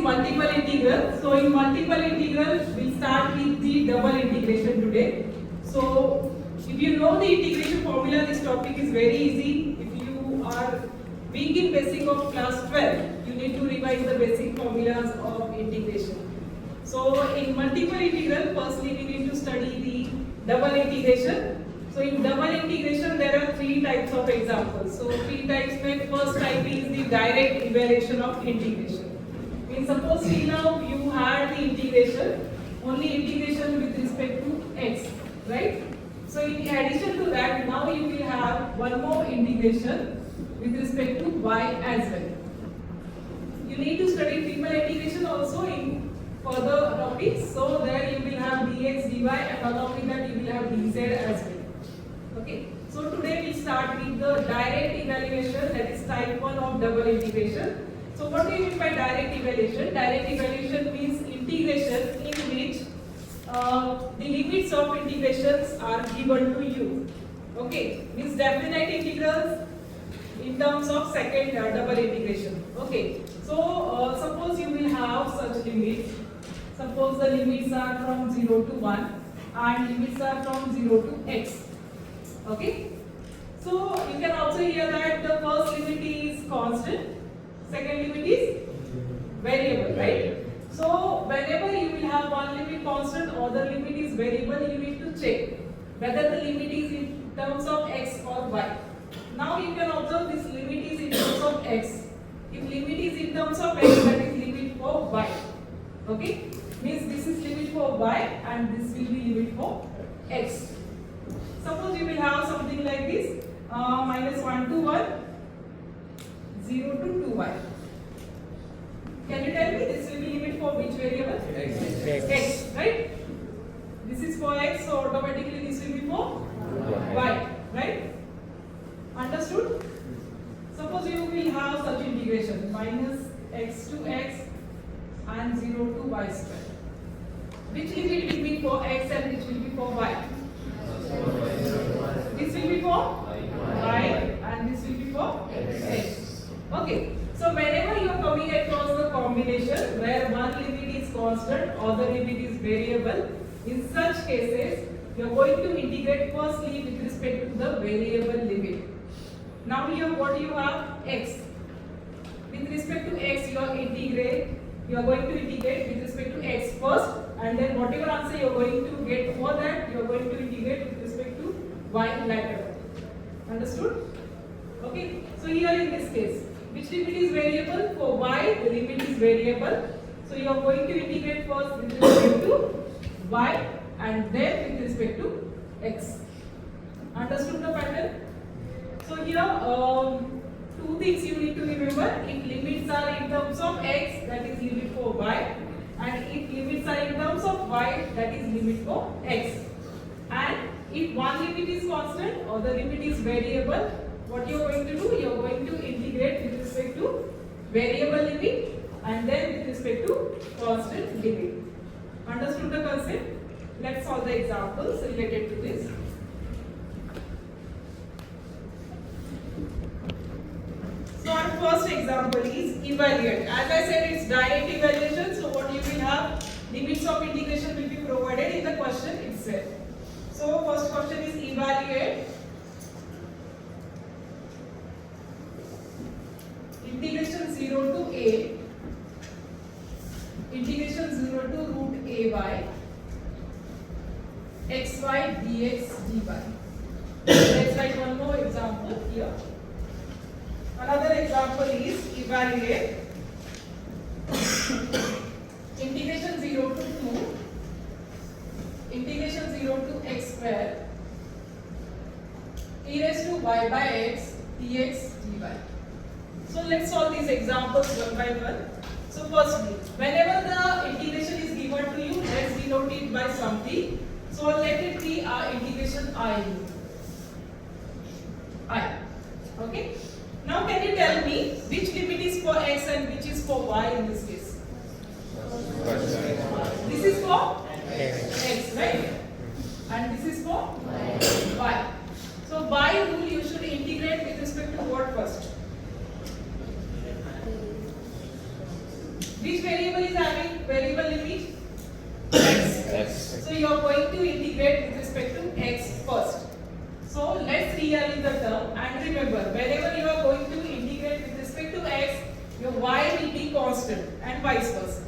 multiple integral. So in multiple integral, we'll start with the double integration today. So if you know the integration formula, this topic is very easy. If you are weak in basic of class 12, you need to revise the basic formulas of integration. So in multiple integral, firstly we need to study the double integration. So in double integration, there are three types of examples. So three types. First type is the direct evaluation of integration. In suppose till now you had the integration, only integration with respect to x, right? So in addition to that, now you will have one more integration with respect to y as well. You need to study triple integration also in further topics. So there you will have dx, dy, and along with that you will have dz as well. Okay. So today we start with the direct evaluation, that is type 1 of double integration. So what do you mean by direct evaluation? Direct evaluation means integration in which the limits of integrations are given to you. Okay, means definite integrals in terms of second double integration. Okay, so suppose you will have such limits. Suppose the limits are from 0 to 1 and limits are from 0 to x. Okay, so you can also hear that the first limit is constant, second limit is variable, right? So whenever you will have one limit constant, other limit is variable, you need to check whether the limit is in terms of x or y. Now you can observe this limit is in terms of x. If limit is in terms of x, that is limit for y. Okay, means this is limit for y and this will be limit for x. Suppose you will have something like this, minus 1 to 1, 0 to 2y. Can you tell me this will be limit for which variable? X, right? This is for x, so automatically this will be for y, right? Understood? Suppose you will have such integration, minus x to x and 0 to y square. Which limit will be for x and which will be for y? This will be for y and this will be for x. Okay. So whenever you are coming across the combination where one limit is constant, other limit is variable, in such cases you are going to integrate firstly with respect to the variable limit. Now here what you have? X. With respect to x you are going to integrate with respect to x first, and then whatever answer you are going to get for that, you are going to integrate with respect to y later. Understood? Okay. So here in this case, which limit is variable? For y, the limit is variable. So you are going to integrate first with respect to y and then with respect to x. Understood the pattern? So here, two things you need to remember. If limits are in terms of x, that is limit for y, and if limits are in terms of y, that is limit for x. And if one limit is constant or the limit is variable, what you are going to do? You are going to integrate with respect to variable limit and then with respect to constant limit. Understood the concept? Let's solve the examples related to this. So our first example is evaluate. As I said, it's direct evaluation. So what you will have, limits of integration will be provided in the question itself. So first question is evaluate integration 0 to a, integration 0 to root ay, xy dx dy. Let's write one more example here. Another example is evaluate integration 0 to 2, integration 0 to x square, e raised to y by x dx dy. So let's solve these examples one by one. So firstly, whenever the integration is given to you, let's denote it by something. So let it be integration I. Okay. Now can you tell me which limit is for x and which is for y in this case? This is for x, right? And this is for y. So by rule you should integrate with respect to what first? Which variable is having variable limit? X. X. So you are going to integrate with respect to x first. So let's rearrange the term, and remember, whenever you are going to integrate with respect to x, your y will be constant and vice versa.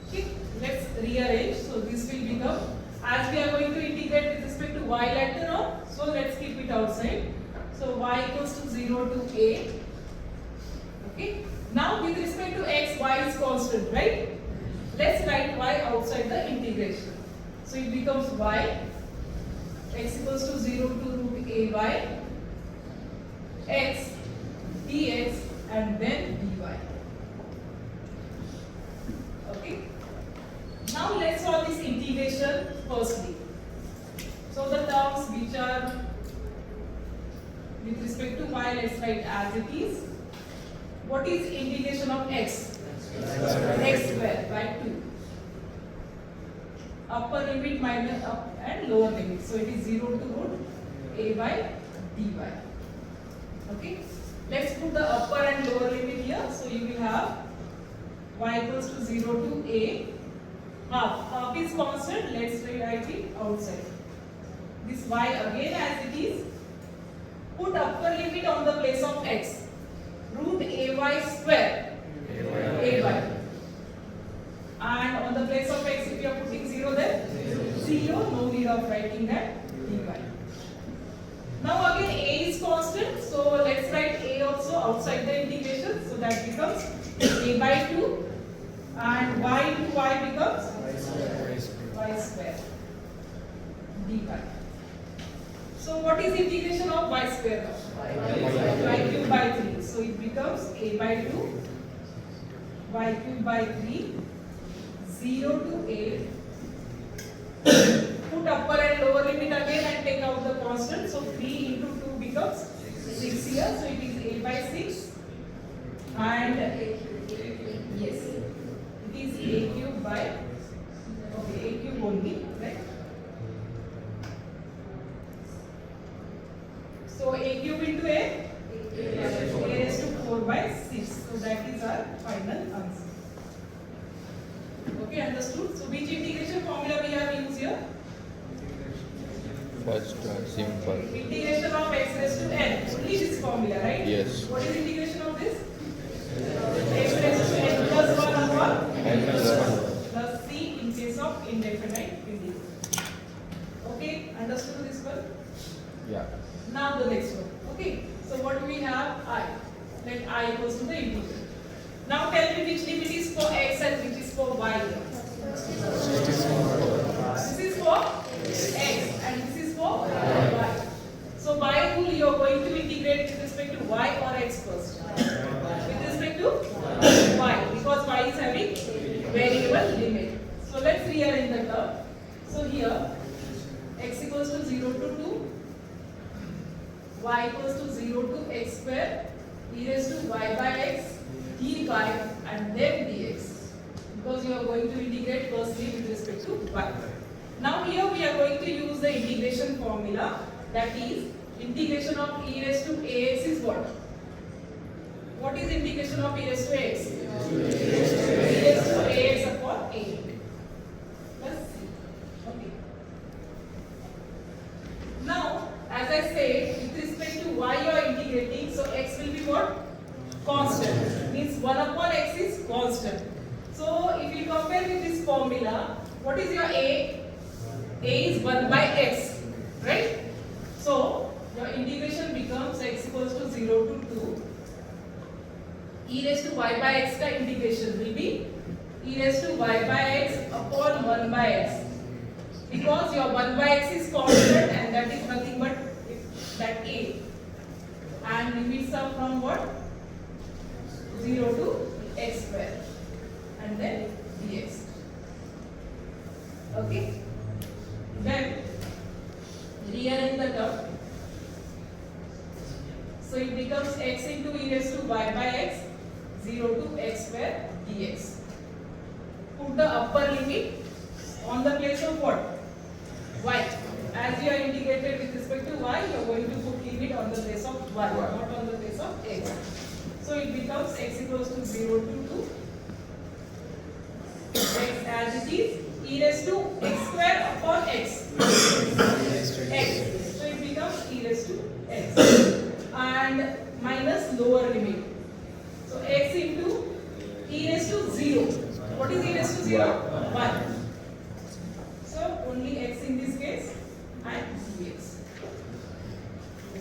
Okay, let's rearrange. So this will become, as we are going to integrate with respect to y later on, so let's keep it outside. So y equals to 0 to a. Okay. Now with respect to x, y is constant, right? Let's write y outside the integration. So it becomes y, x equals to 0 to root a by x dx and then dy. Okay. Now let's solve this integration firstly. So the terms which are with respect to y, let's write as it is. What is integration of x? X square by 2. Upper limit minus up and lower limit. So it is 0 to root a by dy. Okay. Let's put the upper and lower limit here. So you will have y equals to 0 to a. Half. Half is constant. Let's write it outside. This y again as it is. Put upper limit on the place of x. Root ay square. Ay. And on the place of x, if you are putting 0 there, 0, no need of writing that dy. Now again a is constant, so let's write a also outside the integration, so that becomes a by 2 and y into y becomes y square dy. So what is integration of y square now? Y cube by 3. So it becomes a by 2 y cube by 3 0 to a. Put upper and lower limit again and take out the constant. So 3 into 2 becomes 6 here. So it is a by 6 and yes, it is a cube by a cube only, right? So a cube into a raised to 4 by 6. So that is our final answer. Okay, understood? So which integration formula we have used here? First, simple. Integration of x raised to n. Only this formula, right? Yes. What is integration of this? X raised to n plus 1 upon N plus 1. plus c in case of indefinite integral. Okay, understood this one? Yeah. Now the next one. Okay, so what do we have? I. Let I equals to the integral. Now tell me which limit is for x and which is for y. This is for x and this is for y. So by rule you are going to integrate with respect to y or x first. With respect to y, because y is having variable limit. So let's rearrange the term. So here x equals to 0 to 2, y equals to 0 to x square, e raised to y by x, dy and then dx. Because you are going to integrate firstly with respect to y. Now here we are going to use the integration formula, that is integration of e raised to ax is what? What is integration of e raised to x? E raised to ax upon a plus c. Okay. Now as I said, with respect to y you are integrating, so x will be what? Constant. Means 1 upon x is constant. So if you compare with this formula, what is your a? A is 1 by x, right? So your integration becomes x equals to 0 to 2. E raised to y by x ka integration will be e raised to y by x upon 1 by x. Because your 1 by x is constant and that is nothing but that a. And limits are from what? 0 to x square. And then dx. Okay? Then rearrange the term. So it becomes x into e raised to y by x, 0 to x square dx. Put the upper limit on the place of what? Y. As you are integrated with respect to y, you are going to put limit on the place of y, not on the place of x. So it becomes x equals to 0 to 2, e raised to x square upon x. X. So it becomes e raised to x. And minus lower limit. So x into e raised to 0. What is e raised to 0? 1. So only x in this case and dx.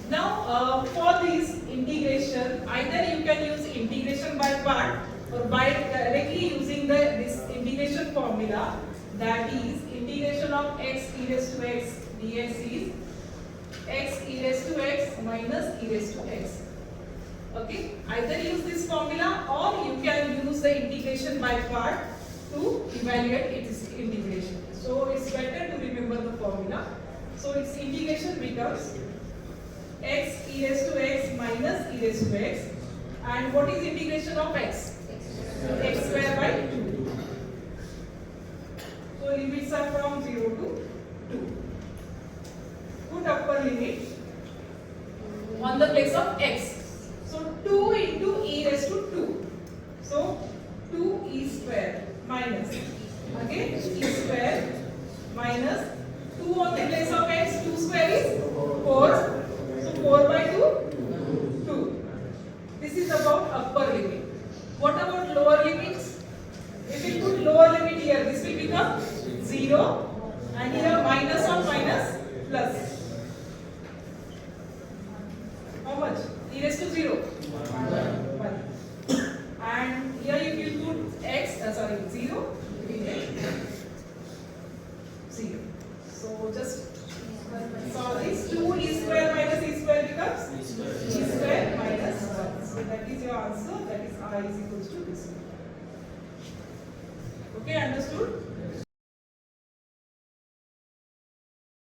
Now for this integration, either you can use integration by part or by directly using this integration formula, that is integration of x e raised to x dx is x e raised to x minus e raised to x. Okay, either use this formula or you can use the integration by part to evaluate its integration. So it's better to remember the formula. So its integration becomes x e raised to x minus e raised to x. And what is integration of x? X square by 2. So limits are from 0 to 2. Put upper limit on the place of x. So 2 into e raised to 2. So 2e square minus, again e square minus 2 on the place of x. 2 square is 4. So 4 by 2, 2. This is about upper limit. What about lower limits? If we put lower limit here, this will become 0 and here minus or minus plus. How much? E raised to 0? 1. And here if you put x, 0, we get 0. So just solve this. 2 e square minus e square becomes e square minus 1. So that is your answer. That is I is equals to this. Okay, understood?